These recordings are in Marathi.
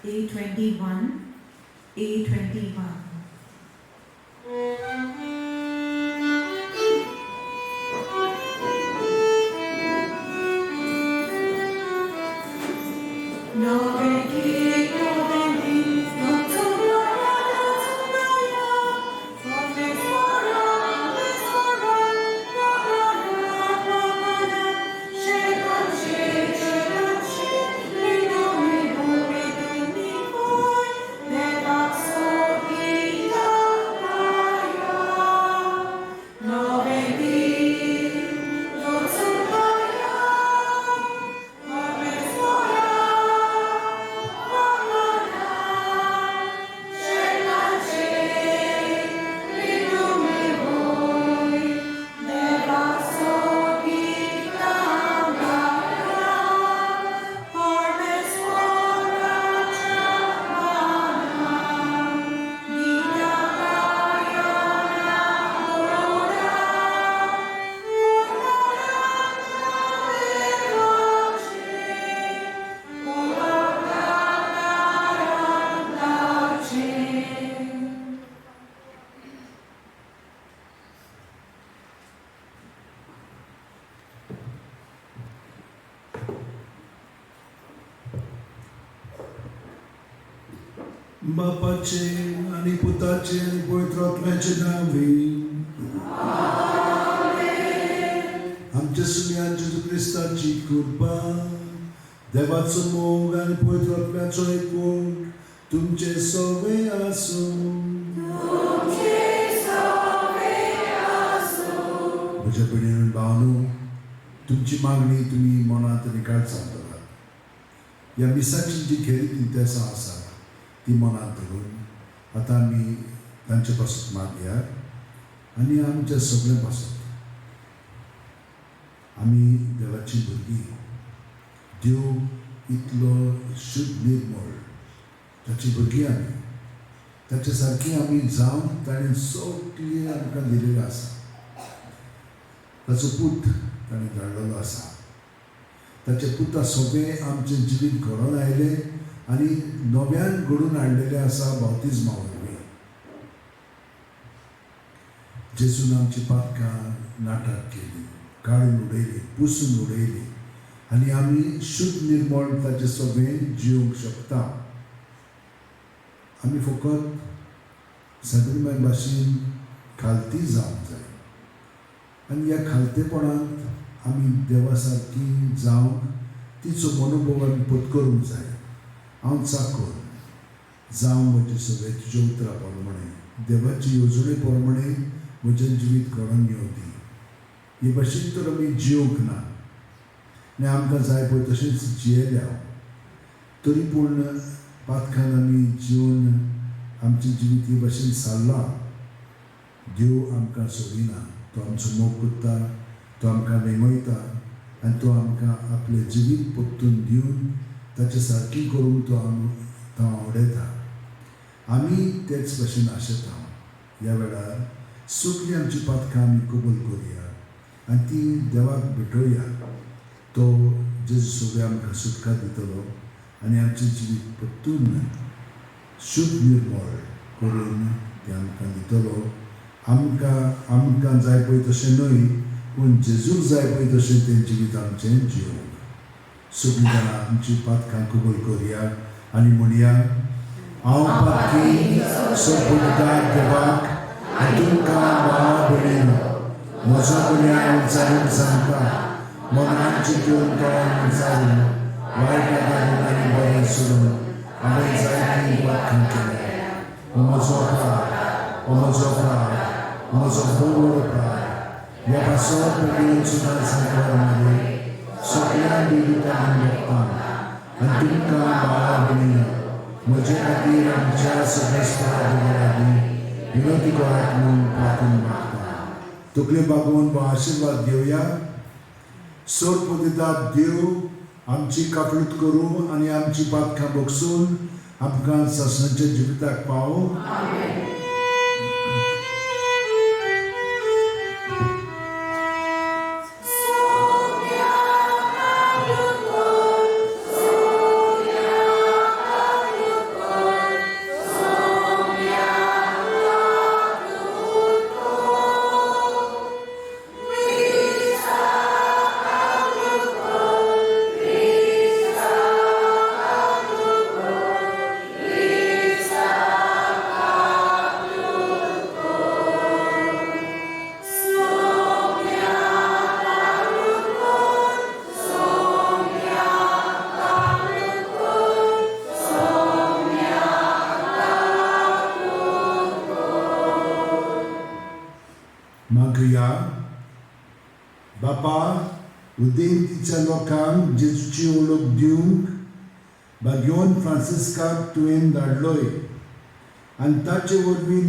A21, A21. बापाचे आणि पुताचे आणि पवित्र आत्म्याचे नावे आमच्या सुन्या जेजू ख्रिस्ताची कृपा देवाचो मोग आणि पवित्र आत्म्याचो एकूण तुमचे सगळे आसो. म्हज्या भयणीन भावनो, तुमची मागणी तुम्ही मनात आनी काळजांत दवरात. ह्या मिसाची जी खरी इंतेसां आसा ती मनात धरून आतां आमी तांचे पासून मागया आनी आमच्या सगळे पासून आमी देवाची भुरगीं. देव इतलो शुद्ध निर्मळ, ताची भुरगीं आमी, ताचे सारकी आमी जावन ताणें सगळी आमकां दिलेली आसा. ताचो पूत ताणें धाडलेलो आसा. ताचे पुता सगळें आमचें जिवीत घडोवन आयले आनी नव्यान घडून हाडलेलें आसा बावतिजमा वरवीं. जेजून आमची पातकां नाटाक केली, काडून उडयली, पुसून उडयली आनी आमी शुद्ध निर्मळ ताचें सगळें जिवंक शकता. आमी फकत सगळ्या भाशेन खालती जावंक जाय आनी ह्या खालतेपणांत आमी देवा सारकी जावंक तिचो मनोभव आमी पत्करूंक जाय. हांव चाकर जावं म्हजे सगळे तुज्या उतरा प्रमाणे, देवाची येवजणे प्रमाणे म्हजें जिवीत घडोवन येवंदी. हे भाशेन तर आमी जिवंक ना आनी आमकां जाय पळय तशेंच जियेल्या. तरी पूण पातकान आमी जिवन आमचें जिवीत हे भाशेन सारलां. देव आमकां सोडिना, तो आमचो मोग करता, तो आमकां नेमयता आनी तो आमकां आपलें जिवीत परतून दिवन ताचे सारकी करून तो आवडयता. आमी तेच भाशेन आशेता. ह्या वेळार सगळीं आमची पातकां आमी कबूल करुया आनी ती देवाक भेटोवया. तो जेजू सगळें आमकां सुटका दितलो आनी आमचें जिवीत परतून शुद्ध निर्मळ करून ते आमकां दितलो. आमकां जाय पळय तशें न्हय, पूण जेजूक जाय पळय तशें तें जिवीत आमचें जिवंक. सगळीं जाणां आमची पातकां कबूल करुया आनी म्हणया, हांव पातकी सोपुताक देवाक आनी तुमकां भाव भयणीनो, म्हजो गुन्यांव विचारून सांगता, मनान चिंतून तोंड विचारून वायट आनी बरें सोडून हांवें जायतीं पातकां केल्या. म्हजो अपराध, म्हजो अपराध, म्हजो व्हड अपराध. ह्या पासो पडून सुद्दां सांगता सगळ्या देवितांक भोगता आनी तुमकां भाव भयणीनो, म्हजे खातीर आमच्या सगळ्या विनोदी करात म्हणून प्रार्थना मागता. तकले बागोवन आशिर्वाद घेवया. सोडपदितात देव आमची काकळूत करूं आनी आमची पातकां भोगसून आमकां ससनाच्या जिविताक पावूं. मागया. बापा, उदेंतीच्या लोकांक जेजूची ओळख दिवंक बागेवन फ्रांसिस्काक तुवें धाडलोय आनी ताचे वरवीं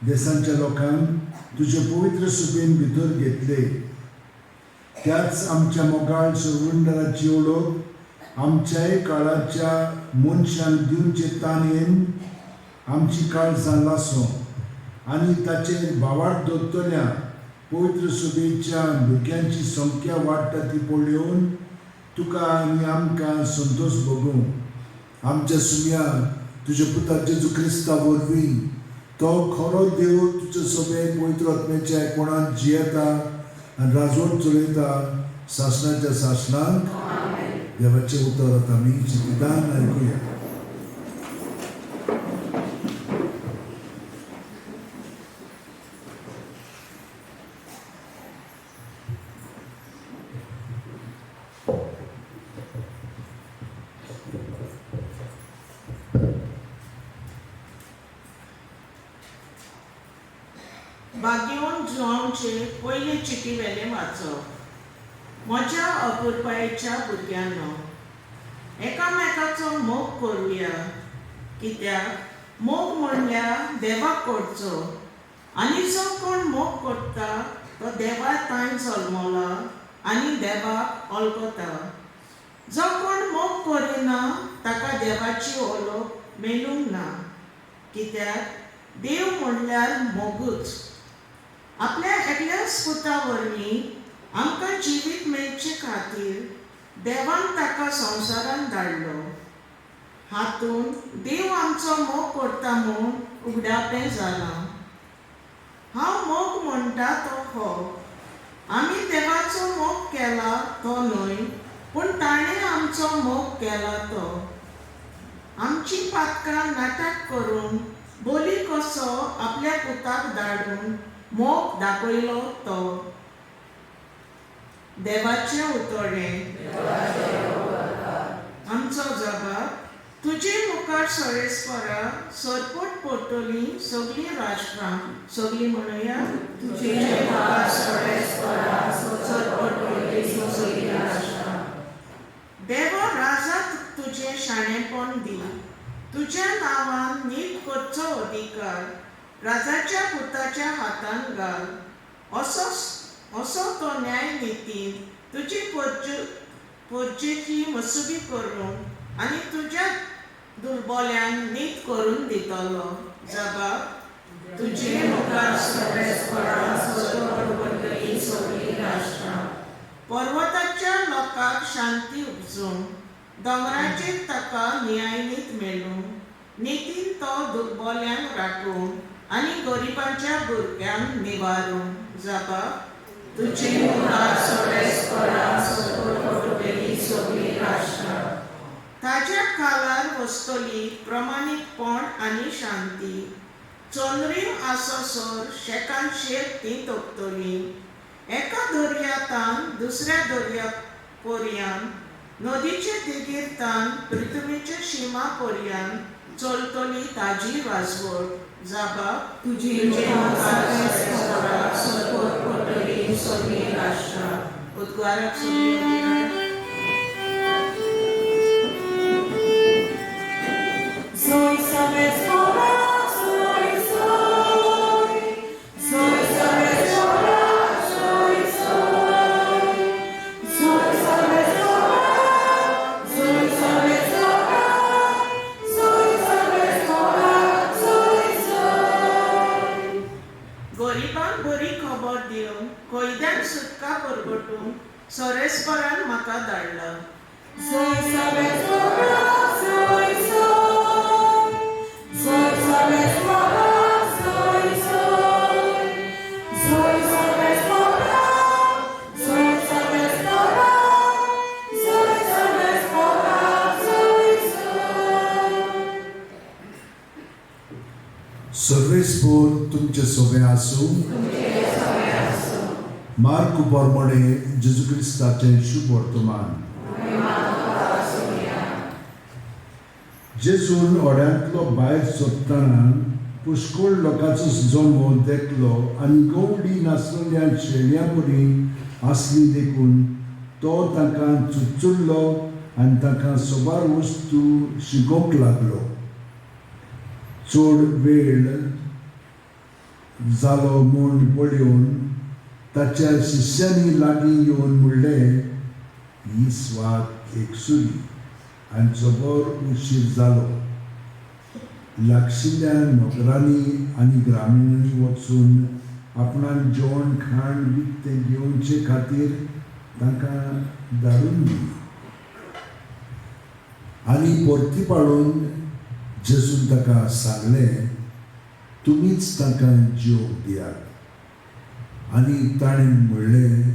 देशांच्या लोकांक तुजे पवित्र सुबेन भितर घेतले. त्याच आमच्या मोगाळ सर्वंडराची ओळख आमच्याय काळाच्या मनशांक दिवचे ताणेन आमची काळजां लासो आनी ताचेर भावार्थ दवरतल्या पवित्र सुबेच्या भुरग्यांची संख्या वाडटा ती पळोवन तुका आनी आमकां संतोश भोगूं. आमच्या सुमयाक तुज्या पुता जेजू क्रिस्ता वरवीं तो खरो देव तुजे सगळे पवित्र आत्म्याच्या एकवणांत जियेता आनी राजवट चलयता शासनाच्या शासनांत. देवाचें उतर आतां आमी चिंतितान आयकुया. बागेवन जुआंवचे पयले चिटी वेले वाचप. म्हज्या अपुरबायेच्या भुरग्यांनो, एकामेकाचो मोग करुया, कित्याक मोग म्हणल्यार देवाक करचो आनी जो कोण मोग करता तो देवा तांय जल्मला आनी देवाक वळखता. जो कोण मोग करिना ताका देवाची ओळख मेळूंक ना, कित्याक देव म्हणल्यार मोगूच. आपल्या एकल्याच पुता वरवीं आमकां जिवीत मेळचे खातीर देवान ताका संवसारांत धाडलो. हातूंत देव आमचो मोग करता म्हूण उगडापें जालां. हांव मोग म्हणटा तो हो. आमी देवाचो मोग केला तो न्हय, पूण ताणें आमचो मोग केला तो. आमची पातकां नाटक करून बोली कसो आपल्या पुताक धाडून मोग दाखयलो तो. देवाचें उतोडें. आमचो जबाब. तुजे मुखार सळेस्परा सरपट पडटलीं सगळीं राष्ट्रां. सगळीं म्हणुया. तुजे मुखार सळेस्परा सरपट पडटलीं सगळीं राष्ट्रां. देव राजा तुजें शाणेपण दी. तुज्या नांवान नीत करचो अधिकार राजाच्या पुताच्या हातांत घाल. असो तो न्याय नितीन तुजी पोरजेची मसुबी करून आनी तुज्या दुर्बल्यांक नीत करून दितलो. जबाब. तुजे मुखार सळेस्परा सरपट पडटलीं सगळीं राष्ट्रां. पर्वताच्या लोकांक शांती उपजूं, दोंगराचेर ताका न्यायनीत मेळूं. नितीन तो दुर्बल्यांक राखूं आनी गरिबांच्या भुरग्यांक निवारूं. जबाब. तुजे मुखार सळेस्परा सरपट पडटलीं सगळीं राष्ट्रां. ताच्या खालार वस्तली प्रमाणीकपण आनी शांती. चोनरीम आसोसर शेकान शेक ती तोपतली. एका दर्यांतान दुसऱ्या दर्या पर्यान, नदीचे देगेरतान पृथ्वीच्या शिमा पर्यान चलतली ताजी राजवट. जबाब. तुजे मुखार सळेस्परा सरपट पडटलीं सगळीं राष्ट्रां. उद्गाराक सगळीं Soy sabes orar, soy, soy. Soy sabes orar, soy, soy. Soy sabes orar, soy sabes orar. Soy sabes orar, soy, soy. गरिबांक बरी खबर दिवन कैद्यांक सुटका परगटूंक सळेस्परान म्हाका धाडला. Soy sabes orar, soy, soy. Soy sabes orar, soy, soy. Soy sabes orar, soy sabes orar. Soy sabes orar, soy, soy. सर्वेस्पोर तुमचे सोबे आसूं. मार्क बरमणे जेजू क्रिस्ताचें शुभ वर्तमान. जेजून ओड्यांतलो भायर सरतना पुष्कळ लोकांचो जल्म देखलो आनी गवडी नासलेल्या शेळ्या बरी आसली देखून तो तांकां चुचुल्लो आनी तांकां सोबार वस्तू शिकोवंक लागलो. चड वेळ जालो म्हूण पळोवन ताच्या शिश्यांनी लागीं येवन म्हणलें, ही स्वाक एकसुरी आनी जबर उशीर जालो. लागशिल्ल्या नोकरांनी आनी ग्रामीणांनी वचून आपणान जेवण खाण विकतें घेवचे खातीर तांकां धाडून दिली. आनी परती पाळून जेजून ताका सांगलें, तुमीच तांकां जेवंक दियात. आनी ताणें म्हणलें,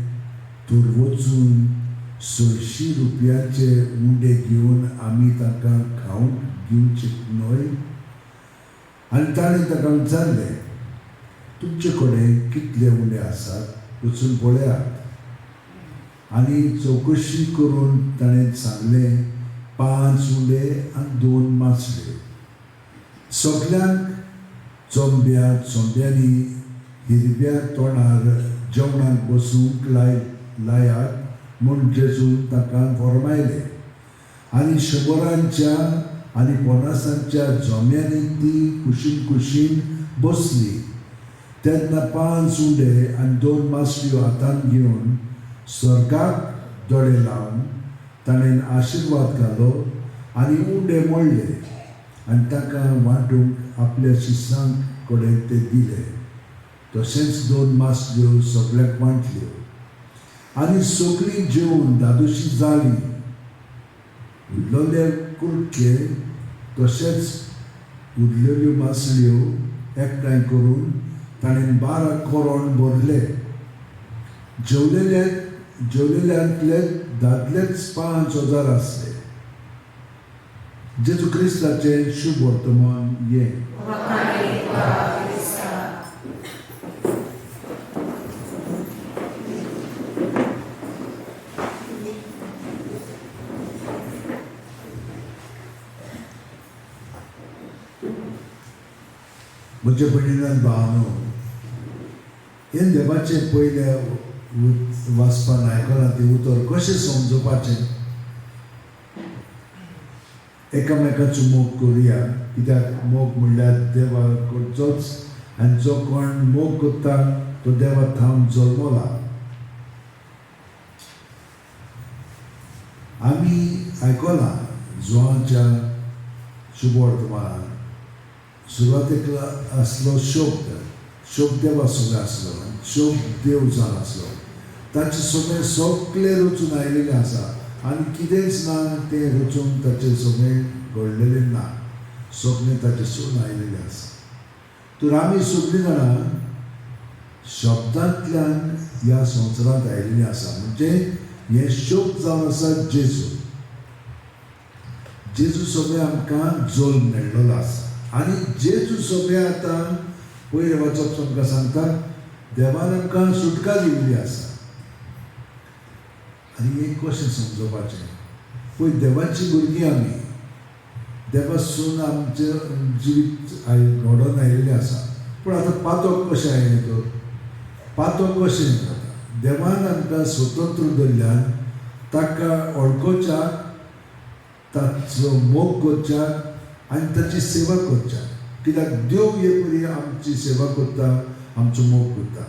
तर वचून 600 रुपयाचे उंडे घेवन आमी तांकां खावंक दिवचे न्हय. आनी ताणें ताका विचारलें, तुमचे कडेन कितले उंडे आसात, वचून पळयात. आनी चवकशी करून ताणें सांगलें, 5 उंडे आनी 2 मासले. सगल्यांक चोंब्यांनी हिरव्या तोंडार जेवणाक बसूंक लायात म्हूण जेजून ताका फरमायलें. आनी 100 आनी 50 जोम्यांनी ती कुशीन बसली. तेन्ना 5 उंडे आनी 2 मासल्यो हातांत घेवन स्वर्गाक दोळे लावन ताणें आशिर्वाद घालो आनी उंडे मोडले आनी ताका वांटूंक आपल्या शिश्यांक कडेन ते दिले. तशेंच 2 मासल्यो सगळ्याक वांटल्यो. आनी सगळीं जेवून दादोशी जालीं. उरलेले कुडके तशेंच उरलेल्यो मासल्यो एकठांय करून ताणें 12 कोरोण भरले. जेवलेल्यांतले दादलेच 5000 आसले. जेजू क्रिस्ताचें शुभ वर्तमान ये. म्हज्या भयणीन भावानो, हे देवाचें पयले वाचपान आयकलां तें उतर कशें समजोवपाचें. एकामेकाचो मोग करुया, कित्याक मोग म्हणल्यार देवा करचोच आनी जो कोण मोग करता तो देवा थांब जल्मला. आमी आयकलां जुवांच्या शुभ वर्तमानांत सुरवातेक आसलो शोक देवा सगळें आसलो, शोक देव जावन आसलो. ताचे सगळे रचून आयिल्लें आसा आनी कितेंच ना तें रचून ताचें सगळें घडलेलें ना. सगळें ताचेसून आयिल्लें आसा. तर आमी सगळीं जाणां शब्दांतल्यान ह्या संवसारांत आयिल्लीं आसा. म्हणजे हें शोक जावन आसा जेजू सगळें आमकां जल्म मेळ्ळलो आसा. आनी जेजू सगळें आतां पयले वचप आमकां सांगता, देवान आमकां सुटका दिल्ली आसा. आनी हें कशें समजोवपाचें. पळय, देवाची भुरगीं आमी, देवासून आमचें जिवीत घडोवन आयिल्लें आसा. पूण आतां पातोक कशें आयलें तर पातोक कशें जाता. देवान आमकां स्वतंत्र दवरल्यान ताका वळखोवच्याक, ताचो मोग करच्याक आनी ताची सेवा करच्याक. कित्याक देव हे परी आमची सेवा करता, आमचो मोग करता.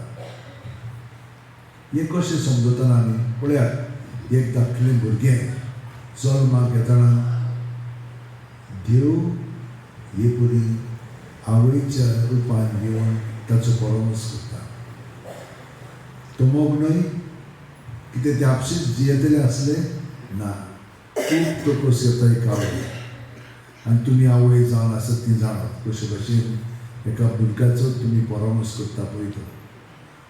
हें कशें समजतना आमी पळयात. एक धाकटें भुरगें जल्माक येतना देव हे परी आवयच्या रुपान येवन ताचो परमस करता. तो मोग न्हय, कितें तें आपशींच जियेतलें आसलें ना. खूब तोकस येता एक आवय, आनी तुमी आवय जावन आसत ती जाणात कशे भशेन एका भुरग्याचो तुमी परमस करता पळय तो.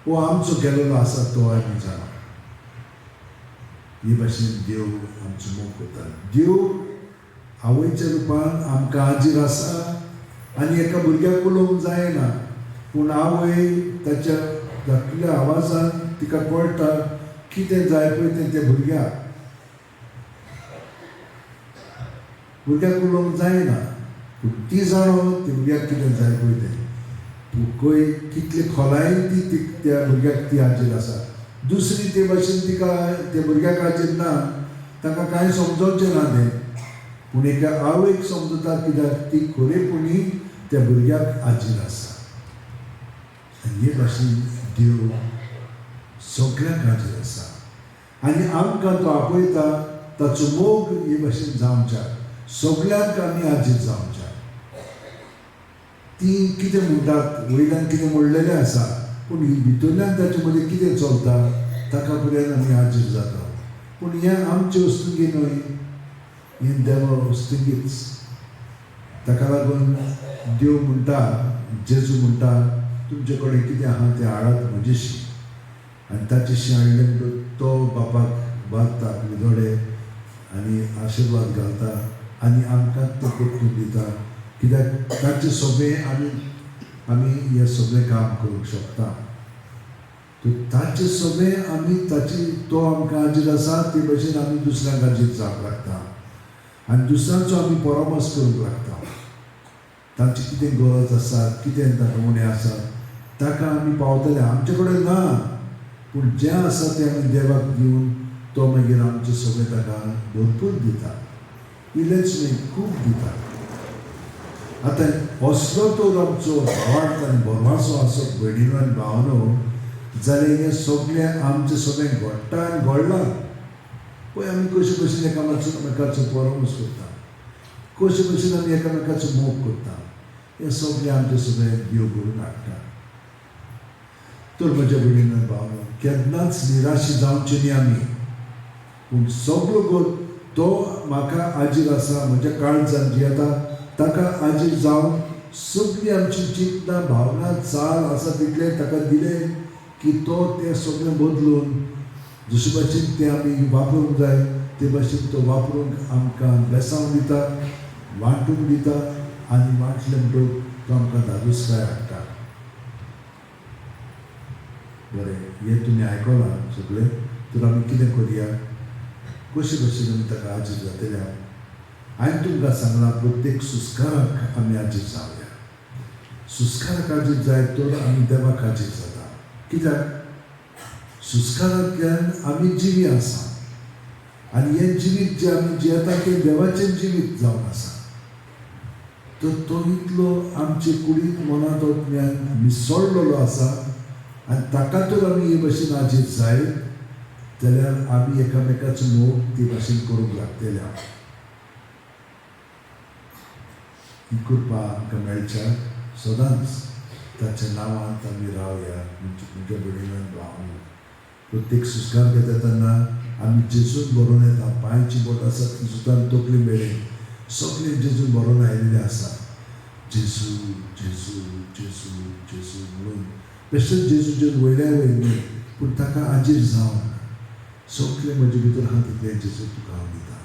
वो आमचो केलेलो आसा तो आमी जाणा. हे भाशेन देव आमचो मोग करता. देव आवयच्या रुपान आमकां हाजीर आसा आनी एका भुरग्याक उलोवंक जायना. पूण आवय ताच्या धाकल्या आवाजान तिका कळटा कितें जाय पळय तें त्या भुरग्याक. भुरग्याक उलोवंक जायना, पूण ती जाणो त्या भुरग्याक कितें जाय पळय तें. खंय कितले खोलायेन ती त्या भुरग्याक ती हाजीर आसा. दुसरी ते भाशेन तिका त्या भुरग्याक हाजीर ना, ताका कांय समजोवचें ना तें, पूण एका आवयक समजता कित्याक ती खरेपणी त्या भुरग्याक हाजीर आसा. आनी हे भाशेन देव सगळ्यांक हाजीर आसा आनी आमकां तो आपयता ताचो मोग हे भाशेन जावच्या, सगळ्यांक आमी हाजीर जावच्या. ती कितें म्हणटात वयल्यान कितें म्हणलेलें आसा, पूण ही भितरल्यान ताचे मदीं कितें चलता ताका पर्यंत आमी हाजीर जाता. पूण हें आमचे वस्तुंगी न्हय, हें देवा वस्तुंगीच. ताका लागून देव म्हणटा, जेजू म्हणटा, तुमचे कडेन कितें आहा तें हाडात म्हजेशी. आनी ताचेशी हाडलें म्हणटून तो बापाक बागता आपले दोळे आनी आशिर्वाद घालता आनी आमकां तो परतून दिता, कित्याक ताचें सगळें आमी हें सगळें काम करूंक शकता. ताचें सगळें आमी तो आमकां हाजीर आसा ते भशेन आमी दुसऱ्यांक हाजीर जावंक लागता आनी दुसऱ्यांचो आमी परामर्श करूंक लागता. तांची कितें गरज आसा, कितें ताका उणें आसा, ताका आमी पावतले. आमचे कडेन ना, पूण जें आसा तें आमी देवाक दिवन तो मागीर आमचें सगळें ताका भरपूर दिता. इल्लेंच न्हय, खूब दिता. आतां असलो तर आमचो व्हड आनी बरवासो आसत भयणीनो आनी भावनो, जाल्यार हें सगळें आमचें सगळें घडटा आनी घडलां. पळय आमी कशे भशेन एकामेकाचो परामर्श करता, कशे भशेन आमी एकामेकाचो मोग करता, हें सगळें आमचें सगळें देव करून हाडटा. तर म्हज्या भयणीनो आनी भावनो, केन्नाच निराशी जावचें न्ही आमी, पूण सगळो तो म्हाका हाजीर आसा, म्हज्या काळजान जियेता ताका हाजीर जावन सगळीं आमची चिंतना भावना चाल आसा तितलें ताका दिलें की तो तें सगळें बदलून जशे भाशेन तें आमी वापरूंक जाय ते भाशेन तो वापरूंक आमकां बेसांव दिता, वांटूंक दिता आनी वांटलें म्हणटून तो आमकां धादोसकाय हाडटा. बरें, हें तुमी आयकलां सगळें. तर आमी कितें करया, कशे भशेन आमी ताका हाजीर जातले. हांवें तुमकां सांगलां प्रत्येक सुस्काराक आमी हाजीर जावया. सुस्काराक हाजीर जाय तर आमी देवाक हाजीर जाता. कित्याक सुस्कारांतल्यान आमी जिवी आसा आनी हें जिवीत जें आमी जियेता तें देवाचें जिवीत जावन आसा. तर तो इतलो आमचे कुडींत मनांतल्यान मिसळलेलो आसा आनी ताका तर आमी हे भशेन हाजीर जायत जाल्यार आमी एकामेकाचो मोग ते भाशेन करूंक लागतले. ही कृपा आमकां मेळच्या सदांच ताच्या नांवांत आमी रावया. तुमच्या भयणीन भावनो, प्रत्येक सुस्कार घेता तेन्ना आमी जेजून बरोवन येता. पांयची बोट आसा ती सुद्दां तकली मेळ्ळी, सगळें जेजून बरोवन आयिल्लें आसा. जेजू जेजू जेजू जेजू म्हणून बेश्टेच जेजूचेर वयल्या वयर न्ही, पूण ताका हाजीर जावन सगळें म्हजे भितर आहा तितलें जेजू तुका हांव दिता.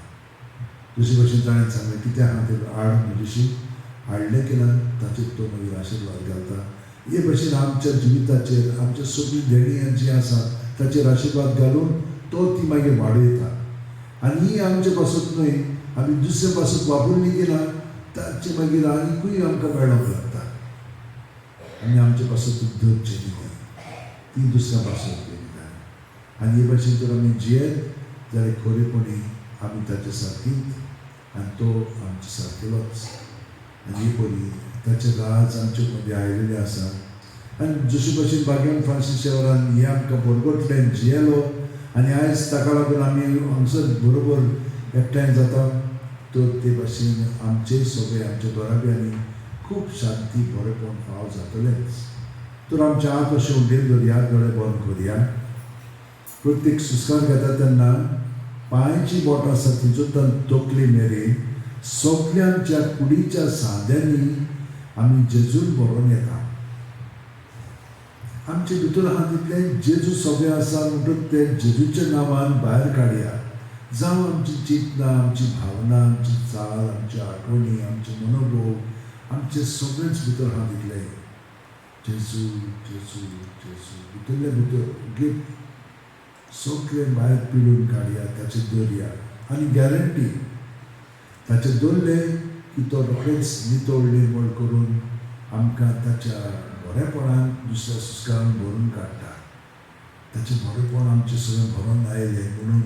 जशे भशेन ताणें सांगलें कितें आहा तें हाड म्हजेशी, हाडलें की ना ताचेर तो मागीर आशिर्वाद घालता. हे भशेन आमच्या जिविताचेर आमच्या सगळीं देणी जीं आसा ताचेर आशिर्वाद घालून तो ती मागीर वाडयता. आनी ही आमचे पासून न्हय, आमी दुसरे पासून वापरली की ना ताचे मागीर आनीकूय आमकां मेळोंक लागता. आनी आमचे पासून धरचें दिता, ती दुसऱ्या पासून दिता. आनी हे भशेन जर आमी जियेत जाल्यार खरेपणी आमी ताचे सारकींच आनी तो आमचे सारकेलोच. आनी पळय ताचे राज आमचे मदीं आयिल्लें आसा. आनी जशे भशेन भाग्यवान फ्रांसीस शेवरान हें आमकां बरगतलें जियेलो आनी आयज ताका लागून आमी हांगसर बरोबर एकठांय जाता. तर ते भाशेन आमचे सगळे आमच्या घराब्यांनी खूब शांती बरेपण फाव जातलेंच. तर आमच्या हात अशें उंडेर धरया, दोळे बंद करया. प्रत्येक सुस्कार घेता तेन्ना पांयची बोट आसा ती सुद्दां तकली मेरेन सगळ्यांच्या कुडीच्या सांद्यांनी आमी जेजून बरोवन येता. आमचे भितर आहा तितलें जेजू सगळें आसा म्हणटूच ते जेजूच्या नांवान भायर काडया. जावं आमची चिंतना, आमची भावना, आमची चाल, आमची आठवणी, आमचे मनोभोग, आमचे सगळेंच भितर आहा तितलें जेजू जेजू जेजू भितरले भितर सगळें भायर पिळून काडया, ताचे दवरया. आनी गॅरंटी ताचे दवरलें की तो रोखडेंच नितळ निर्मळ करून आमकां ताच्या बरेपणान दुसऱ्या सुस्कारान भरून काडटा. ताचें बरेपण आमचें सगळें भरून आयलें म्हणून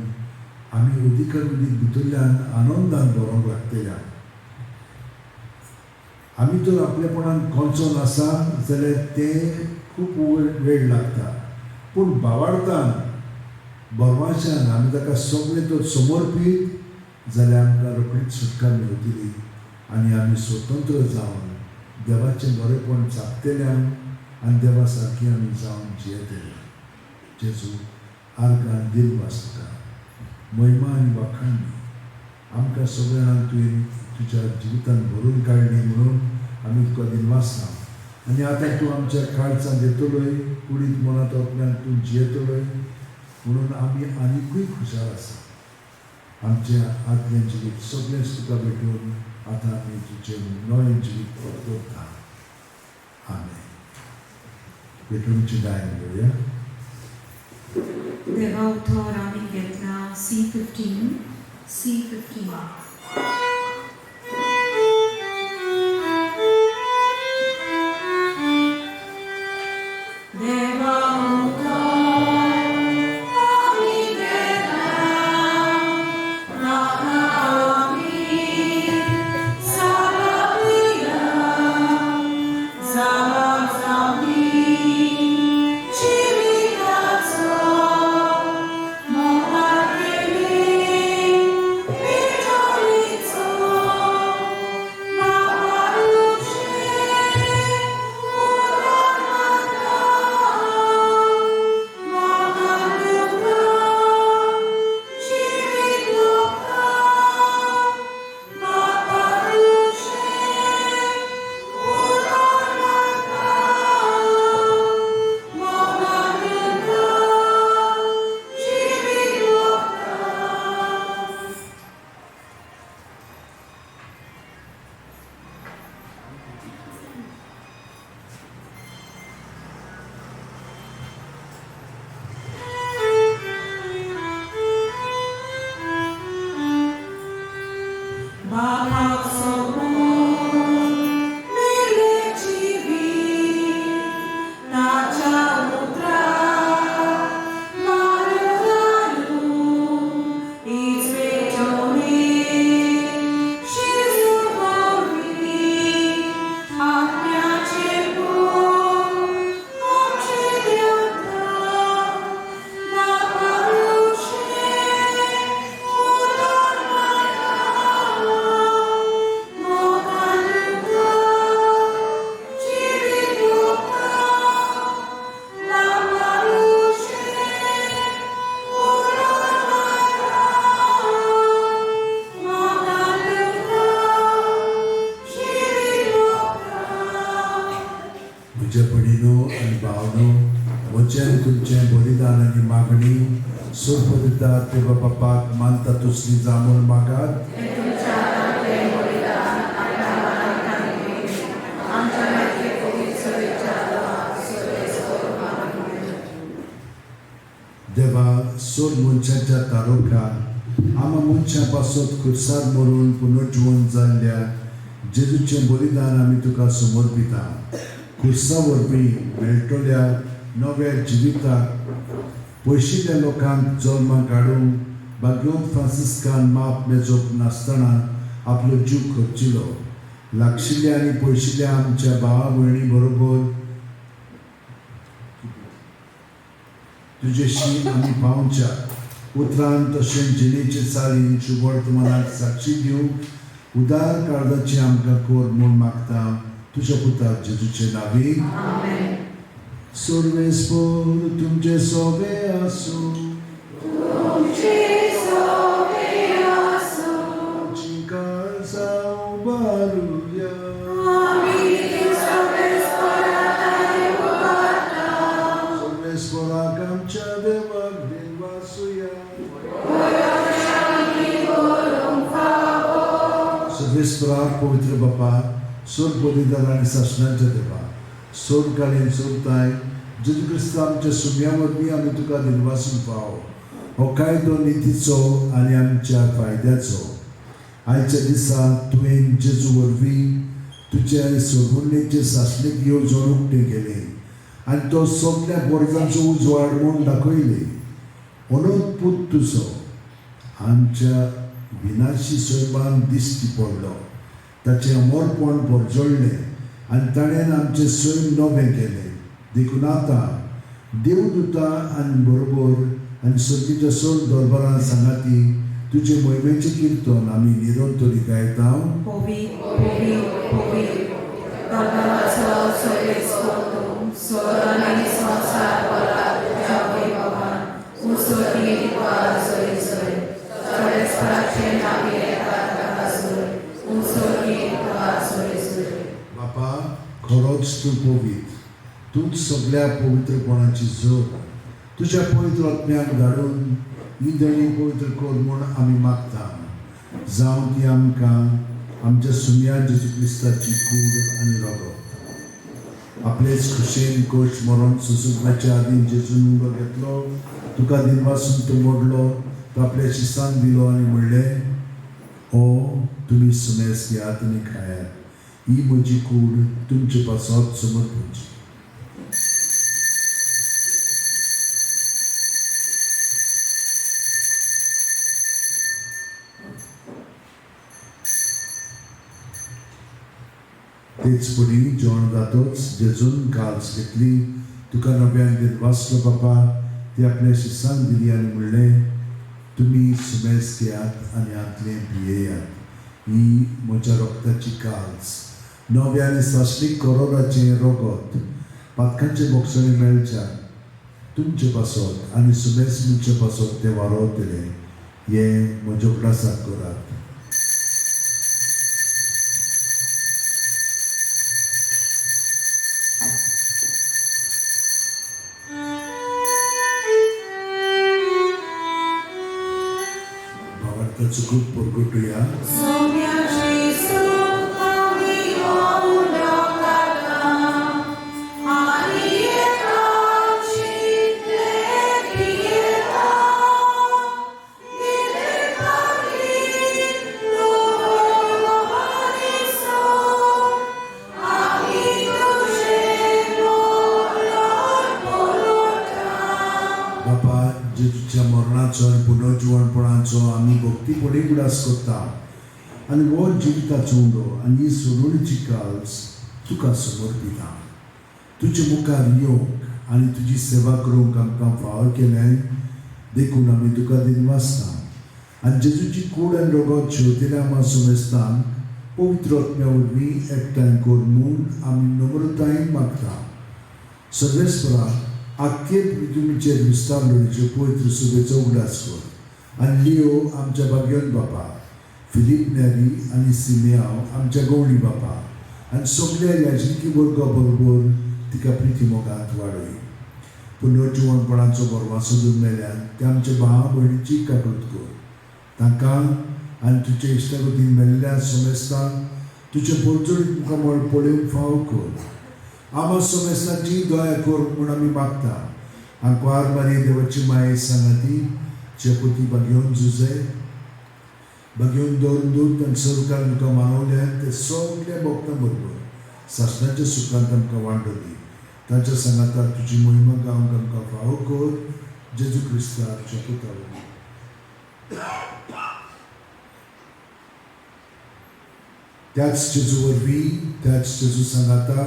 आमी उदीक भितरल्यान आनंदान भरोंक लागतले. आमी तर आपलेपणान कोंचोन आसा जाल्यार तें खूब वेळ लागता, पूण भावार्थान भरवशान आमी ताका सगळें तर समर्पीत जाल्यार आमकां रोखडीच सुटका मेळटली आनी आमी स्वतंत्र जावन देवाचें बरेपण चाखतल्यान आनी देवा सारकी आमी जावन जियेतले. जेजू आर्गां दिल वाचता महिमा आनी वाखाणणी आमकां सगळ्यांक तुवें तुज्या जिवितान भरून काडली म्हणून आमी तुका दिनवासता. आनी आतां तूं आमच्या काळजांत येतलोय, कुडीत मनांत आपल्यान तूं जियेतलोय म्हणून आमी आनिकूय खुशाल आसा. आमचें आदलें जिवीत सगळेंच तुका भेटून आतां आमी तुजें नवें जिवीत करता. आमेन. भेटूनची गायन घेवया. देवा उठोर आमी घेतला C15. देवा उठोर आमी घेतला, नाका आमी सावळ्या, जावाच आमी जिविताचो मोगाळ केली विठोलीचो. म्हज्या भयणीनो आनी भावनो, म्हजें आनी तुमचें बलिदान आनी मागणी सोप दितात ते बापाक मानता तसली जामून मागात. देवा सोड मनशाच्या तारोख्यान आमा मनशां पासत खुर्सार मरून पुनर्जीवन जाल्ल्या जेजूचें बलिदान आमी तुका समर्पिता. खुर्सा वरवीं मेळटल्या नव्या जिविताक पयशिल्ल्या लोकांक जल्माक हाडूंक भाग्योन फ्रांसिस्कान माप मेजप नासतना आपलो जीव खर्चिलो. लागशिल्ल्या आनी पयशिल्ल्या आमच्या भावा भयणी बरोबर तुजेशी आमी पावच्या उतरान तशें जिणेचे चालीन शुभ वर्तमानाक साक्षी दिवंक उदार काळजाची आमकां कोर म्हूण मागता तुज्या पुता जेजूचे नांवी. सर्वेस्पर तुमचे सोबे आसूं. काळजा उबारुया. सर्वेस्पराक आमच्या देवाक दिनवासुया. सर्वेस्पराक पवित्र बापा, सोड बलिदान आनी शासनाच्या देवा, सोडकालीन सोडताय जेजू क्रिस्त आमच्या सुम्या वरवीं आमी तुका दिनवासून पाव. हो कायदो नितीचो आनी आमच्या फायद्याचो. आयच्या दिसा तुवें जेजू वरवीं तुझे सोडवणेचे सासणेक येवजण उक्तें केलें आनी तो सगळ्या वर्गांचो उजवाड म्हूण दाखयले. अनोदपूत तुजो आमच्या विनाशी सैमान दिश्टी पडलो. ताचें अमरपण भरजळ्ळें आनी ताणें आमचें सैम नवें केलें. देखून आतां देवदूतां आनी बरोबर आनी सर्गीच्या सगळ्या दरबारां सांगाती तुजे महिमेचें किर्तन आमी निरंतरी गायता. Powit, powit, powit. दरबाराचो सगळेचो तूं, स्वर्ग आनी संवसार भरला तुज्या वैभवान. उसळटी तुका जय जय. सगळेचपराचें नांव येता ताका जय. उसळटी तुका जय जय. बापा, खरोच तूं पवित्र. तूंच सगळ्या पवित्रपणाची जोड. तुज्या पवित्र आत्म्याक धाडून ही दणी पवित्र कर म्हूण आमी मागता. जावं ती आमकां आमच्या सुन्या जेजू क्रिस्ताची कूड आनी रगत. आपलेच खुशेन कोश मरण सुसुकण्याच्या आदीं जेजून उबो घेतलो. तुका दिनवासून तो मोडलो. तो आपल्या शिसांक दिलो आनी म्हणलें, ओ तुमी सुमेस घेयात आनी खायात. ही म्हजी कूड तुमचे पासत समर्पणची. तेचपणी जेवण जातोच जेजून काल्स घेतली. तुका नव्यान दिनवासलो बापा. ती आपल्या शिसांक दिली आनी म्हणलें, तुमी सुमेस घेयात आनी आतलें पियेयात. ही म्हज्या रोगताची काल्स. नव्या आनी सासणीक करोडाचें रगत पातकांचे बोगसणे मेळच्या तुमचे पासत आनी सुमेस तुमचे पासत ते वाडोवतले. हे म्हज्या उगडासाक करात. भावार्थाचो खूब परगटुया. सोम्याची सुखावी होऊन रावता. आनी एकाची लेकी येता. कितें खाली लोहारी सो. आमी तुझे मोलान बोलता. बापा, जेजूच्या मरणाचो आनी पुनर्जीवनपणाचो आमी भक्तीपणी उडास करता. आनी हो जिविताचो उंडो आनी ही सोडवणीची काल्स तुका समर्पिता. तुजे मुखार येवंक आनी तुजी सेवा करूंक आमकां फावो केलें. देखून आमी तुका दिनवासता. आनी जेजूची कूड आनी रगत शेवतेल्या आमा सुमेस्तांक पवित्र आत्म्या वरवीं एकठांय कर म्हूण आमी नम्रतायेन मागता. सर्वेस्परा आख्खे पृथ्वीचेर विस्तारलोचे पवित्र सुबेचो उगडास कर. आनी लियो आमच्या भाग्यवान बापा, फिलीप नेरी आनी सिमेयांव आमच्या गवळी बापा आनी सगळ्या याजकी वर्गा बरोबर तिका प्रिती मोगांत वाडय. पुनर्जीवनपणाचो बरवासो मेल्यान ते आमच्या भावा भयणीची काकूट कर. तांकां आनी तुजे इश्टागतीन मेल्ल्या सोमेस्तांक तुजे परजोडीत तुका मळ पळोवंक फावो कर. आमा सोमेस्तांची दया कर म्हूण आमी मागता. आंकवार मारी देवाची माये सांगाती चेपती भाग्यवन जुजे भाग्यवन दोन दूत आनी सरकार तुका मानवल्या ते सगळ्या भक्तां बरोबर सासणाच्या सुखांत आमकां वांटो दी. तांच्या सांगाताक तुजी महिमा गावंक आमकां फावो कर. जेजू क्रिस्ताच्या पुता वरवीं. त्याच जेजू वरवीं, त्याच जेजू सांगाता,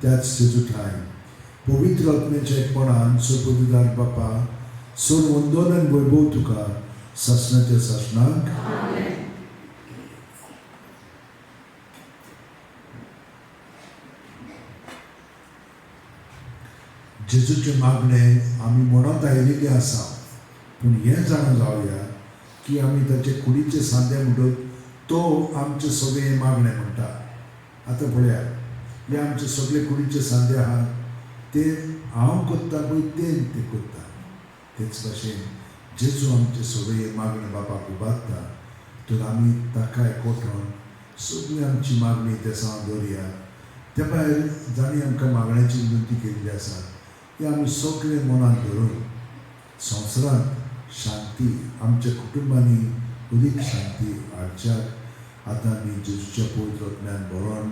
त्याच जेजू ठाय पवित्र आत्म्याच्या एकपणान सोपतीदार बापा सोड वंदन आनी वैभव तुका सासणाच्या सासणाक. जेजूचे मागणे आमी मनांत आयिल्ले आसा. पूण हें जाणून जावया की आमी ताचे कुडीचे सांदे म्हणटत तो आमचे सगळे मागणे म्हणटा. आतां पळयात, हे आमचे सगळे कुडीचे सांदे आहात ते हांव कोत्ता पळय ते कोत्ता. तेच भाशेन जेजू आमचे सगळे मागणे बापाक उबारता. तर आमी ताका एकवटून सगळी आमची मागणी ते सांग दवरया. त्या भायर जाणी आमकां मागण्याची विनंती केल्ली आसा ती आमी सगळे मनांत धरून संवसारांत शांती आमच्या कुटुंबांनी अदीक शांती हाडच्याक आतां आमी जेजूच्या पवित्र आत्म्यान भरोन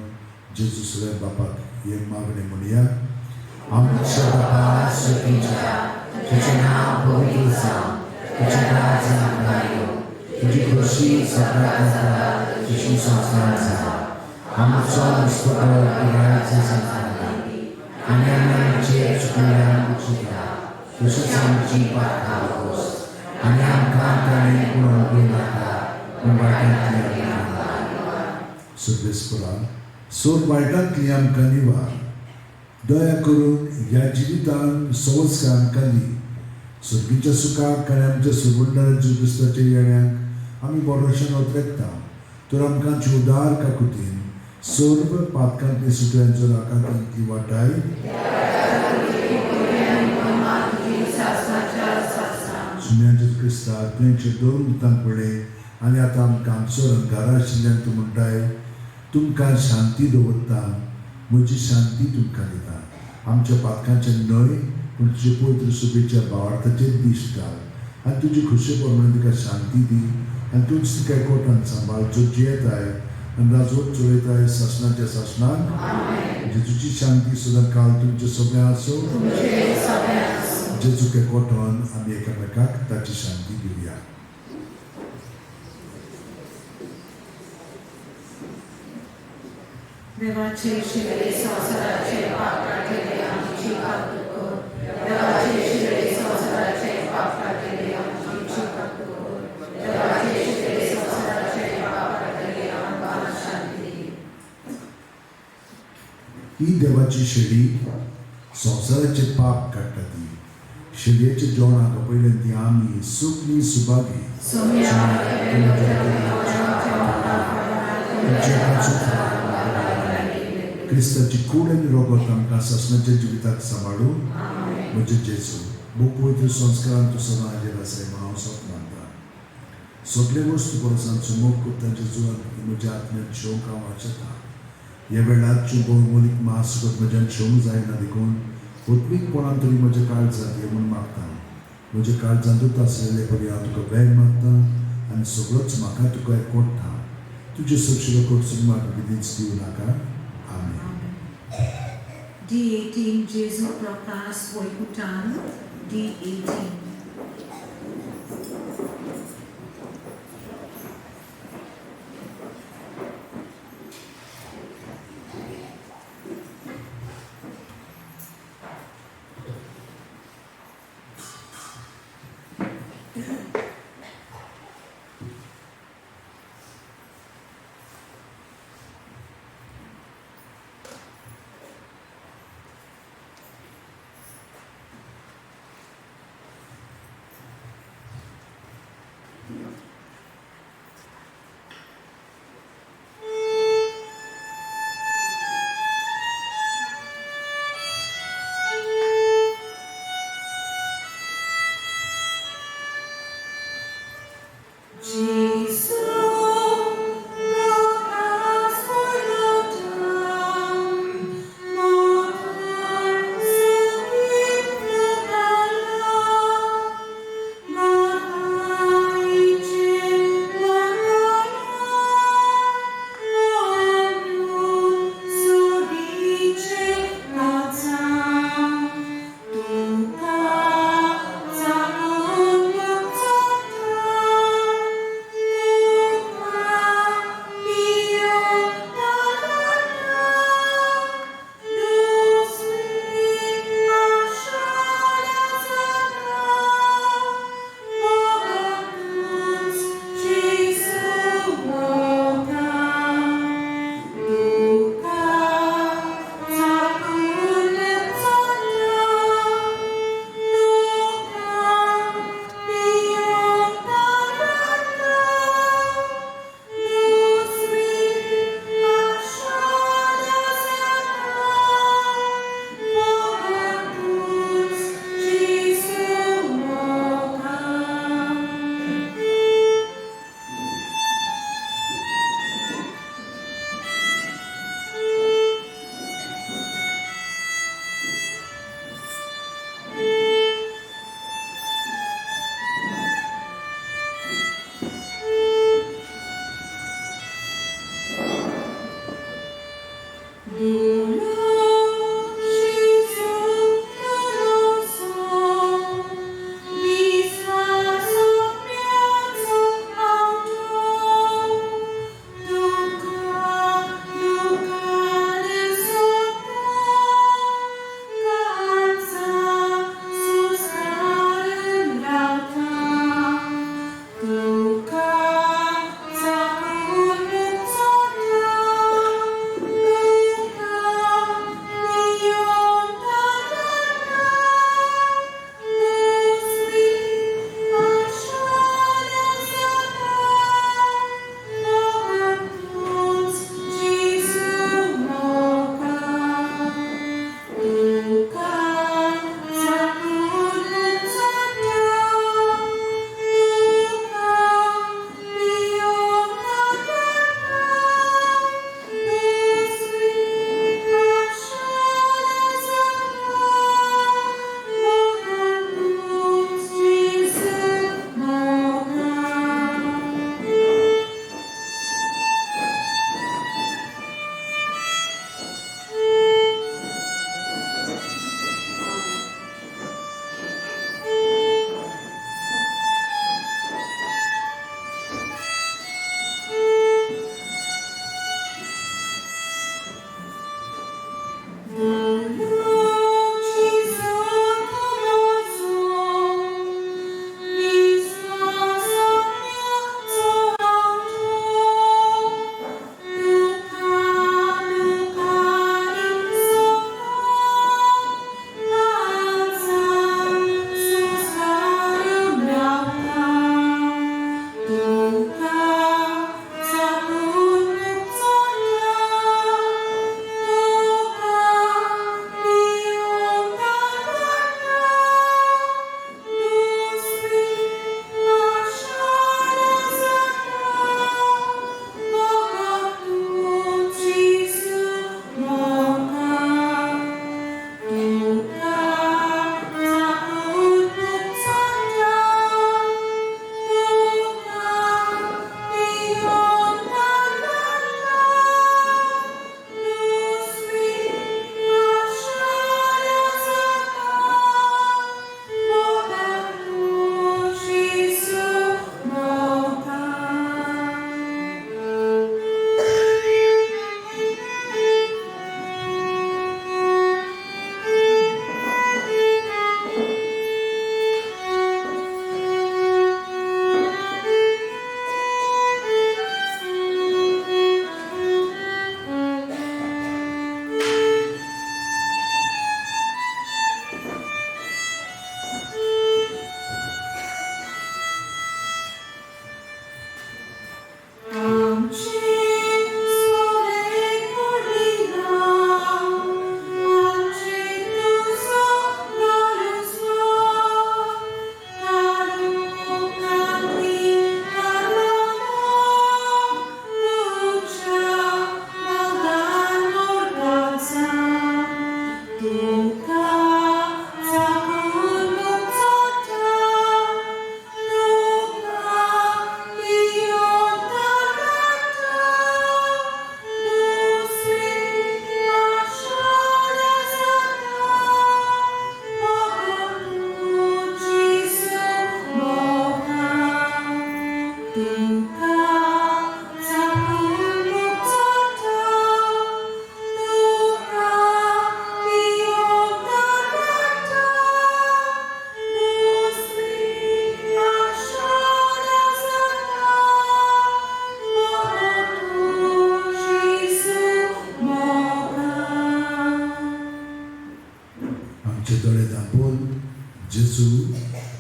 जेजूसले बापाक हे मागणे म्हणया आमच्या बापा सुखीच्या तुझे नाव पवित्र जावं तुझे राज्य येवं तुझी खुशी सगळ्यांत जशी संस्कार जावं आमचो निष्ठो राज्य संस्कारी आनी आमचे चुकल्यांक उचिता तशेंच आमची पातळा वोस आनी आमकां ताणें पुरोवपी नाका पूण वाटेंतली सर्वेस्परा सोर वायटांतली आमकां निवार दया करून ह्या जिवितांत संस्कार आमकां दी सर्गीच्या सुखाक आनी आमच्या सुगुंडार क्रिस्ताच्या येण्याक आमी भरोशान ओतरेकता तर आमकां उदार काकुतीन सर्व पातकांतली सुटयांचो राखांतली वाटाय सुन्याच्या क्रिस्ता तुवेंचे दोन उतांक पडे आनी आतां आमकां आमचो घरा आशिल्ल्यान तूं म्हणटाय तुमकां शांती दवरता म्हजी शांती तुमकां दिता आमच्या पातकांचे न्हय पूण तुजे पवित्र सुबेच्या भावार्थाचेर दिश्ट घाल आनी तुजी खुशी प्रमाणे तुका शांती दी आनी तूंच तुका एकवटान सांबाळचो जियेताय आनी राजवट चलयताय शासनाच्या शासनाक जेजूची शांती सदां काल तुमचे सगळें आसो जेजूक एकवटान आमी एकामेकाक ताची शांती दिवया देवाचे शिळे संवसाराचे पाप काढलेले आमची पातको देवाचे शिळे संवसाराचे पाप काढलेले आमची पातको देवाचे शिळे संवसाराचे पाप काढलेले आमकां शांती ही देवाची शेळी संवसाराचे पाप काडटा ती शेळयेच्या जेवणाक पयलें ती आमी सुखली सुभागी क्रिस्ताची कूड आनी रोगत आमकां शासनाच्या जिविताक सांबाळून म्हजे जेजू भोव पवित्र संस्कारान तूं सदां हाजेर आसाय म्हणून हांव सोप मानता सगळे वस्तू परसांचो मोग करता जेजू म्हज्या आत्म्यात शोक हांव वाचता ह्या वेळार तूं भौगोलीक महासुगत म्हज्यान शोंक जायना देखून ओत्मीकपणान तरी म्हज्या काळजांत ये म्हूण मागता म्हज्या काळजांतूच आसलेले परी हांव तुका वेग मागता आनी सगळोच म्हाका तुका एकवटता तुजे सुशिरो करचून म्हाका कितेंच दिवं नाका आमेन D18 Jesu Prakas Voikutan D18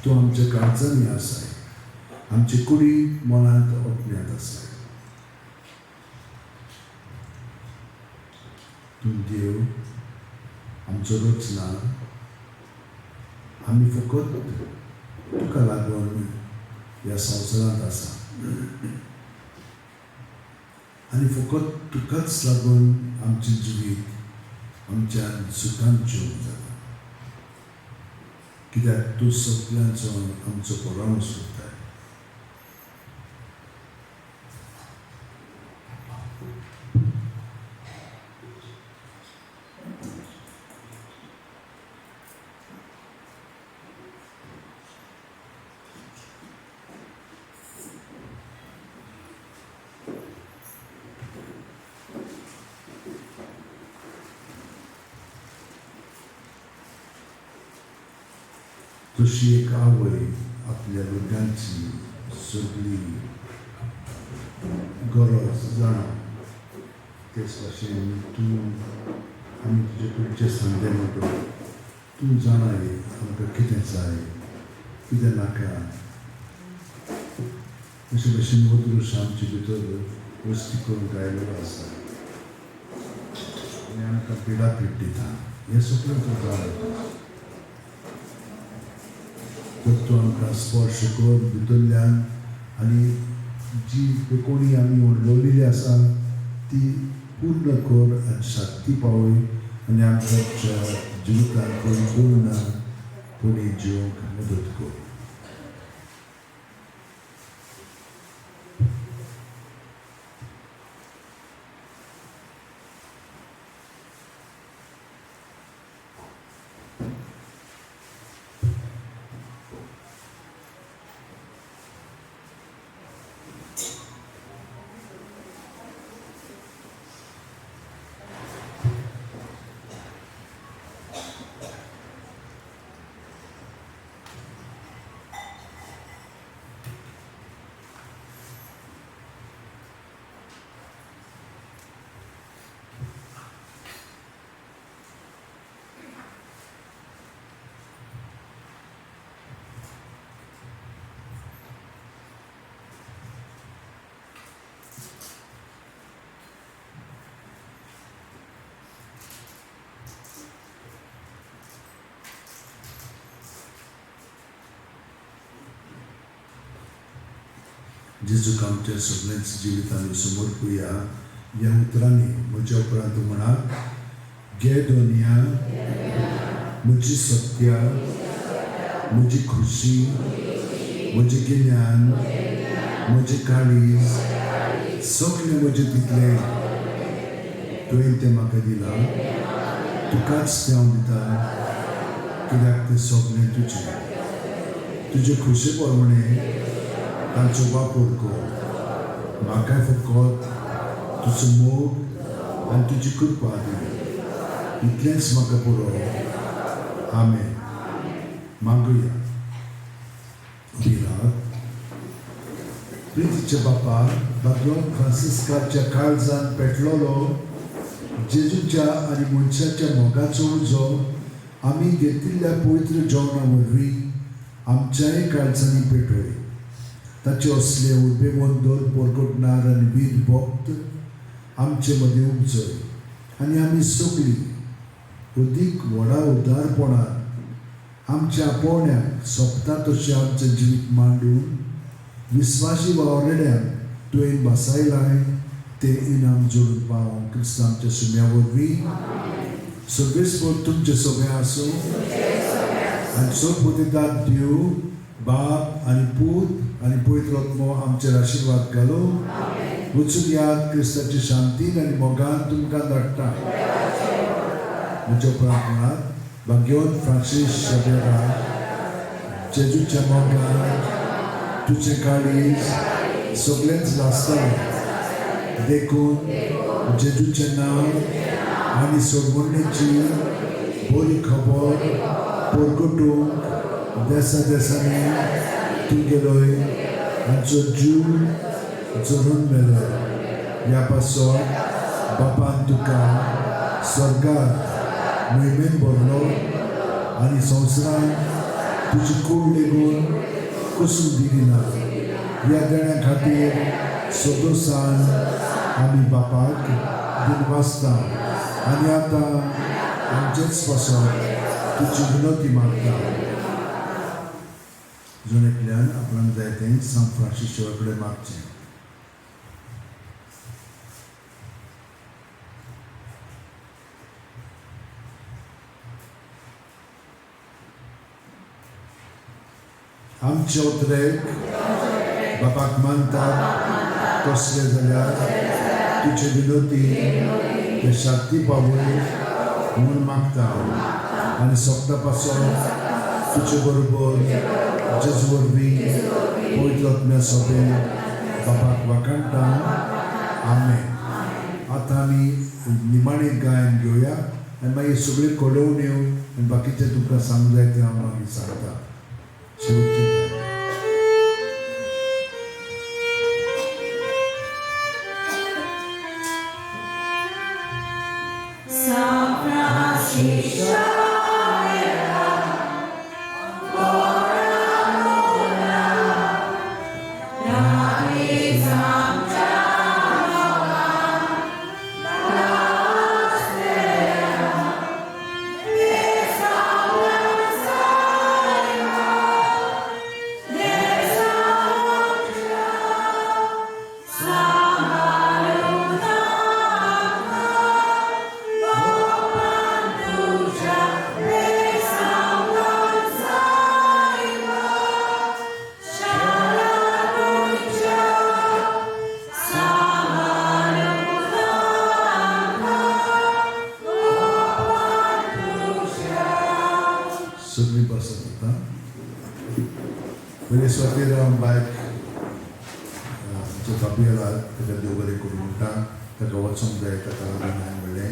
तूं आमच्या काळजांनी आसाय, आमची कुडी मनांत ओतण्यात आसाय. तूं देव आमचो रचना, आमी फकत तुका लागून ह्या संवसारांत आसा आनी फकत तुकाच लागून आमची जिवीत आमच्यान सुखान जिवंक जाता. कित्याक तूं सगळ्यांचो आमचो परामर्श करता. तशी एक आवय आपल्या भुरग्यांची सगळी गरज जाणा तेच भाशेन तूं आमी तुजे कडचे संदे म्हणटो तूं जाणाय आमकां कितें जाय कितें नाका अशे भशेन मोदरूश आमचे भितर वस्ती करून गायलो आसा आनी आमकां पिडा पीड दिता हें सगळें तूं जाय तर तूं आमकां स्पर्श कर भितरल्यान आनी जी कोणी आमी ओडलोलेली आसा ती पूर्ण कर आनी शांती पावय आनी आमच्या जिवितांत परिपूर्ण पुणे जिवंक मदत कर जेजूक आमच्या सगळ्यांच जिवितांनी समोर पळया ह्या उतरांनी म्हज्या उपरांत म्हणा गे दोनिया म्हजी सत्या म्हजी खुशी म्हजें गिन्यान म्हजें काळीज सगळें म्हजें तितलें तुवें तें म्हाका दिलां तुकाच तें हांव दिता कित्याक तें सगळें तुजें तुजे खुशे प्रमाणे तांचो वापर कर म्हाका फकत तुजो मोग आनी तुजी कृपा दी इतलेंच म्हाका पुरो आमेन मागुया विरात प्रितीचे बापा भगवान फ्रांसिस्काच्या काळजांत पेटलोलो जेजूच्या आनी मनशाच्या मोगाचो उजो आमी घेतिल्ल्या पवित्र जेवणा वरवीं आमच्याय काळजांनी पेटय ताचे असले उर्बेवंतर परगटणार आनी वीर भक्त आमचे मदीं उपजय आनी आमी सगळीं अदीक व्हडा उदारपणान आमच्या आपोवण्याक सोंपता तशें आमचें जिवीत मांडून विस्वासी वावरड्यांक तुवें बसायलाय तें इनाम जोडून पाव क्रिस्तांच्या सुम्या वरवीं सर्वेस्पर तुमचें सगळें आसूं आनी चड प्रतिदाद दिवं बाप आनी पूत आनी पवित्र आत्मो आमचेर आशिर्वाद घालो वचून याद क्रिस्ताची शांतीन आनी मोगान तुमकां धाडटा म्हज्या प्रार्थनांत भाग्यवंत फ्रांसीस शेवेरा जेजूच्या मोगान तुजें काळीज सगळेंच लासतालें देखून जेजूचें नांव आनी सोडवणेची बरी खबर परगटूंक देसा देसांनी तूं गेलोय आमचो जीव जोडून मेलोय ह्या पासोन बापान तुका स्वर्गांत मोहिमेन भरलो आनी संवसारांत तुजी कूड लेगून कसून दिना ह्या देण्या खातीर सगळो सान आमी बापाक दिनवासता आनी आतां आमचेच पासोन तुजी विनंती मागता जुनेंतल्यान आपणाक जाय तें सांत फ्रांसीस शेवे कडेन मागचें आमचे उतरेक बापाक मानतात कसले जाल्यार तुजे विनंती ते शांती पावय म्हणून मागता आनी सोंपता पासोन तुजे बरोबर जेजू वरवीं पवित्र आत्म्या सोबे बापाक वाखाणटा आमेन आतां आमी निमाणें गायन घेवया आनी मागीर सगळीं कळोवन येवं आनी बाकीचें तुमकां सांगूंक जाय तें हांव मागीर सांगता शेवटचे San Francisco. सगळी बसत होता पयलीं स्वातीर बायक आमच्या बाबीला ताका देव बरें करूं म्हणटा ताका वचोंक जाय ताका लागून हांवें म्हणलें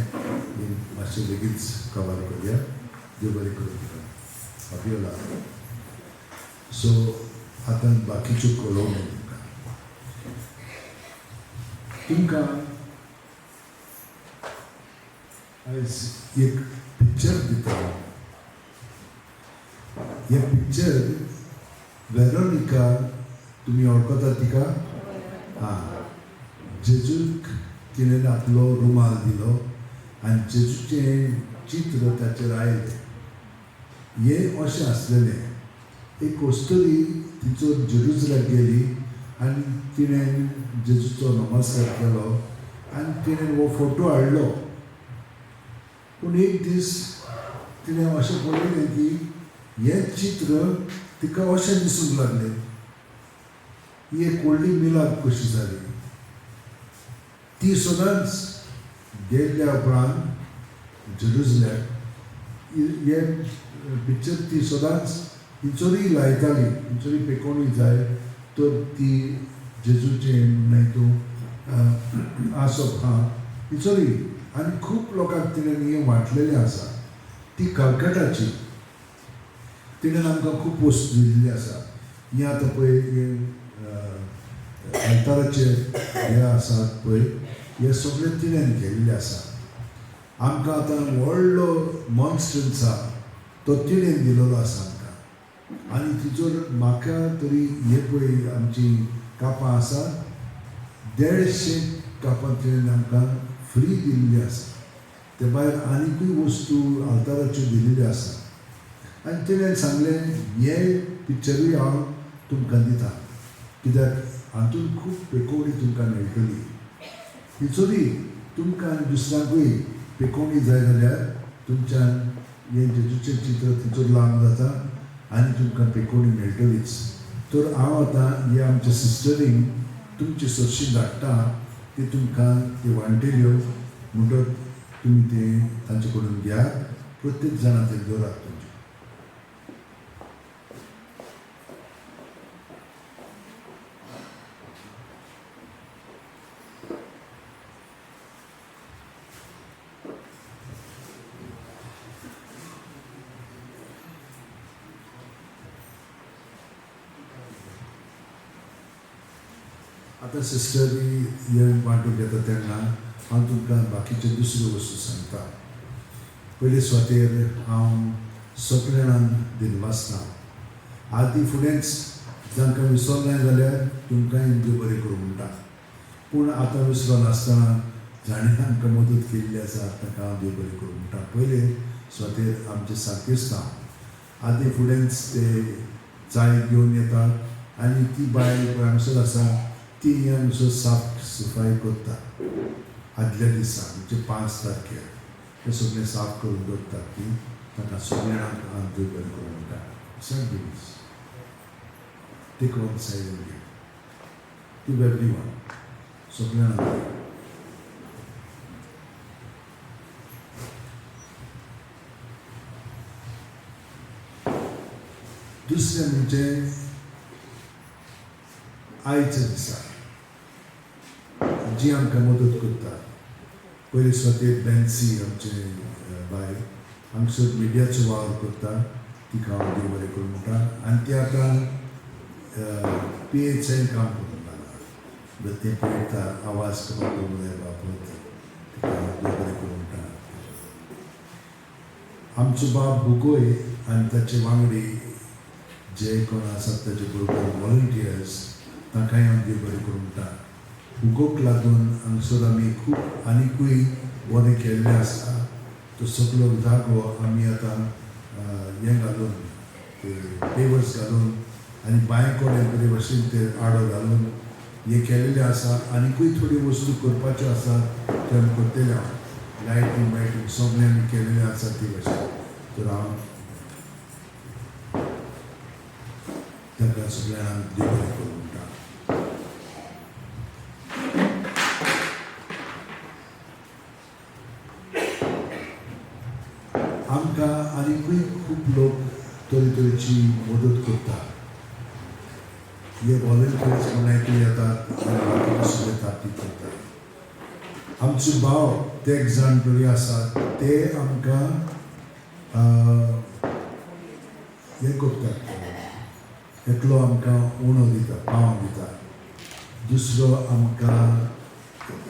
मातशें बेगीच कवर करुया देव बरें करूं तुका बाबीला सो आतां बाकीच्यो कळोवण्यो तुमकां आयज एक पिक्चर दिता हे पिक्चर वेरोनिका तुम्ही वळखता तिका हां जेजूक तिणें आपलो रुमाल दिलो आनी जेजूचें चित्र ताचेर आयलें हें अशें आसलेलें एक कस्तुरी तिचो जेरुसलेम गेली आनी तिणें जेजूचो नमस्कार केलो आनी तिणें हो फोटो हाडलो पूण एक दीस तिणें अशें पळयलें की हें चित्र तिका अशें दिसूंक लागलें ही एक व्हडली मिलाद कशी जाली ती सदांच गेल्ल्या उपरांत जेरुसलेम हे पिक्चर ती सदांच हिचोरी लायताली हिचोरी पेकोवणी जाय तर ती जेजूचें मागीर तूं आसप हां हिचोरी आनी खूब लोकांक तिणें हें वांटलेलें आसा ती कलकटाची तिणें आमकां खूब वस्तू दिल्ली आसा हें आतां पळय अल्ताराचे हे आसात पळय हे सगळे तिणें केल्ले आसा आमकां आतां व्हडलो मॉन्स्टन्स आसा तो तिणें दिलेलो आसा आमकां आनी तिचोर म्हाका तरी हे पळय आमची कापां आसा 150 कापां तिणें आमकां फ्री दिल्ली आसा ते भायर आनीकूय वस्तू अल्ताराच्यो दिल्ल्यो आसा आनी तिणें सांगलें हे पिक्चरूय हांव तुमकां दिता कित्याक हातूंत खूब पेकोवणी तुमकां मेळटली हिचोरी तुमकां दुसऱ्यांकूय पेकोवणी जाय जाल्यार तुमच्यान हें जेजूचें चित्र तिचोर लावन जाता आनी तुमकां पेकोवणी मेळटलीच तर हांव आतां हे आमच्या सिस्टरींक तुमचे सरशी धाडटा ती तुमकां ते वांटेल्यो म्हणटच तुमी ते तांचे कडून घेयात प्रत्येक जाणां ते दवरात तुमचे आतां सिस्टरी हे वांटून घेता तेन्ना हांव तुमकां बाकीच्यो दुसऱ्यो वस्तू सांगता पयले सुवातेर हांव सगळ्या जाणांक दिनवासता आदी फुडेंच जांकां विसरलें जाल्यार तुमकांय देव बरें करूं म्हणटा पूण आतां विसरो नासतना जाणें आमकां मदत केल्ली आसा ताका हांव देव बरें करूं म्हणटा पयले सुवातेर आमचे सारकेस्तांव आदी फुडेंच ते चाय घेवन येतात आनी ती बायल पळय हांगसर आसा ती हांगसर साफ सफाई करता आदल्या दिसा म्हणजे 5 तारखेर ते सगळें साफ करून दवरतात ती ताका सगळ्यांक हांव देव बरें करूं म्हणटा सांग दिवस take one side and give to everyone सगळ्यांक दुसरें म्हणजे आयच्या दिसा जी आमकां मदत करता पयले सुवातेर बॅन्सी आमचे बायल हांगसर मिडियाचो वावर करता तिका हांव देव बरें करूं म्हणटा आनी ती आतां PHN काम करून लागला ते पळयता आवाज कमी करूं जाय बाबत तिका देव बरें करूं म्हणटा आमचो बाब हुगोय आनी ताचे वांगडी जे कोण आसात ताचे बरोबर वॉलंटियर्स तांकांय हांव देव बरें करूं म्हणटा हुगोक लागून हांगसर आमी खूब आनिकूय बरें केल्लें आसा तो सगळो जागो आमी आतां हें घालून ते पेवर्स घालून आनी बांयकोडे बरे भशेन ते आडो घालून हे केलेलें आसा आनिकूय थोडी वस्तू करपाच्यो आसात त्यो आमी करतले हांव लायटींग वायटींग सगळें आमी केलेलें आसा ते भशेन तर हांव ताका सगळ्यांक देव बरें करूं म्हणटा आमकां आनिकूय खूब लोक तरेतरेची मदत करतात हे वॉलंटियर्स कोणाकूय येतात आनी बाकीचे सगळे ताकतीक करतात आमचे भाव ते एक जाण तरी आसात ते आमकां हें करतात एकलो आमकां उणो दिता पाव दिता दुसरो आमकां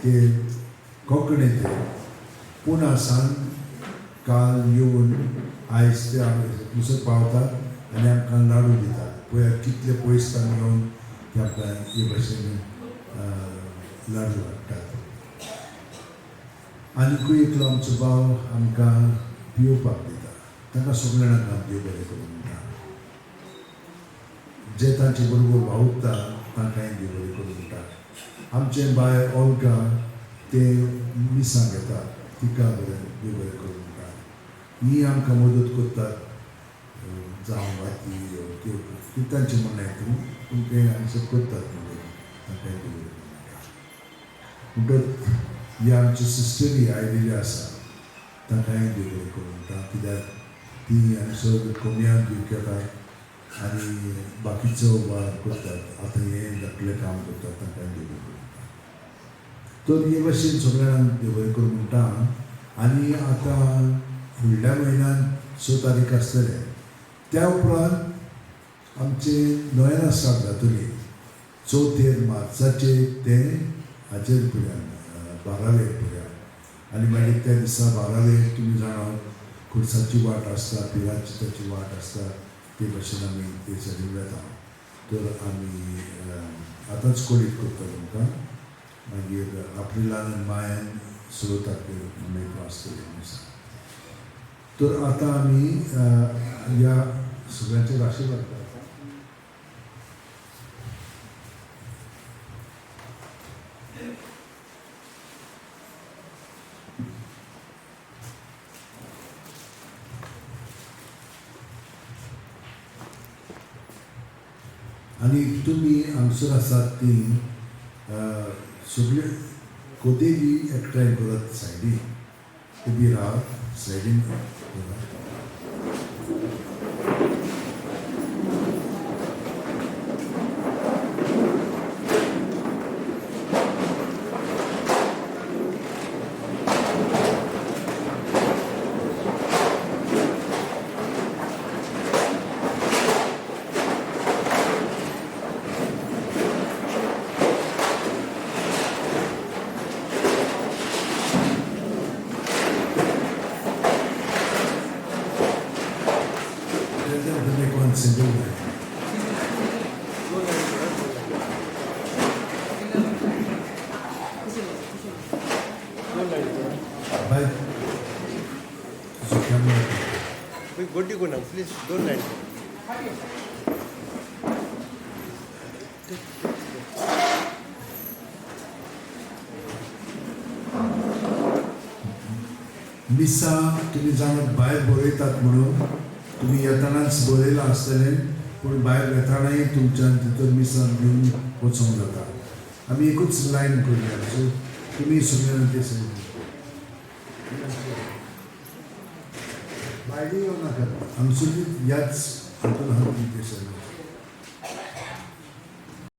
ते कोंकणीचे पुना सावन काल येवन आयज ते दुसरो पावतात आनी आमकां लाडू दितात पळय कितले पयस तांणी येवन ते आमकां हे भशेन लाडू हाडटात आनिकूय एकलो आमचो भाव आमकां पिवपाक दिता ताका सगळ्यांक हांव देव बरें करूं म्हणटा जे तांचे बरोबर भावुकता तांकांय देव बरें करूं म्हणटा आमचे बाय ओल्गा ते मिसांग येतात तिका बरें देव बरें करूं म्हणटा ही आमकां मदत करतात जावं वाती त्यो ती तांचे म्हणणें तूं पूण ते आमचे करतात मदत तांकांय देव बरें करूं म्हणटा ही आमची सिस्टरी आयिल्ली आसा ताकाय देव बरें करूं म्हणटा कित्याक ती हांगसर कोम्याक बी घेतात आनी बाकीचो वार करतात आतां हें धाकलें काम करतात तांकांय देव बरें करूं म्हणटा तर हे भशेन सगळ्यांक देव बरें करूं म्हणटा आनी आतां फुडल्या म्हयन्यान 6 तारीख आसतले त्या उपरांत आमचे नोयना स्टार्ट जातली 4 मार्चाचे ते हाचेर पर्यंत 12 पर्यंत आनी मागीर त्या दिसा 12 तुमी जाणा खुर्साची वाट आसता पिराची ताची वाट आसता ते भशेन आमी ते सगळे वेता तर आमी आतांच कोळीत करता तुमकां मागीर एप्रिलान आनी मायान 16 तारखेर मेळटलो आसतले दिसा तर आतां आमी ह्या सगळ्यांचेर आशिर्वाद करता आनी तुमी हांगसर आसात ती सगळे कोदेली एकठांय करत सायडीन उबी रावत सायडीन Good, you go now. Please don't land. मिसा तुम्ही जाणत भायर बरयतात म्हणून तुम्ही येतानाच बरयलां आसतलें पूण भायर येतानाय तुमच्यान भितर मिसान घेवन वचोंक जाता आमी एकूच लायन करूया सो तुमी सगळ्यांनी ते सांगता भायली येवं नाकात हांगसर ह्याच हातून हांव ते सांगता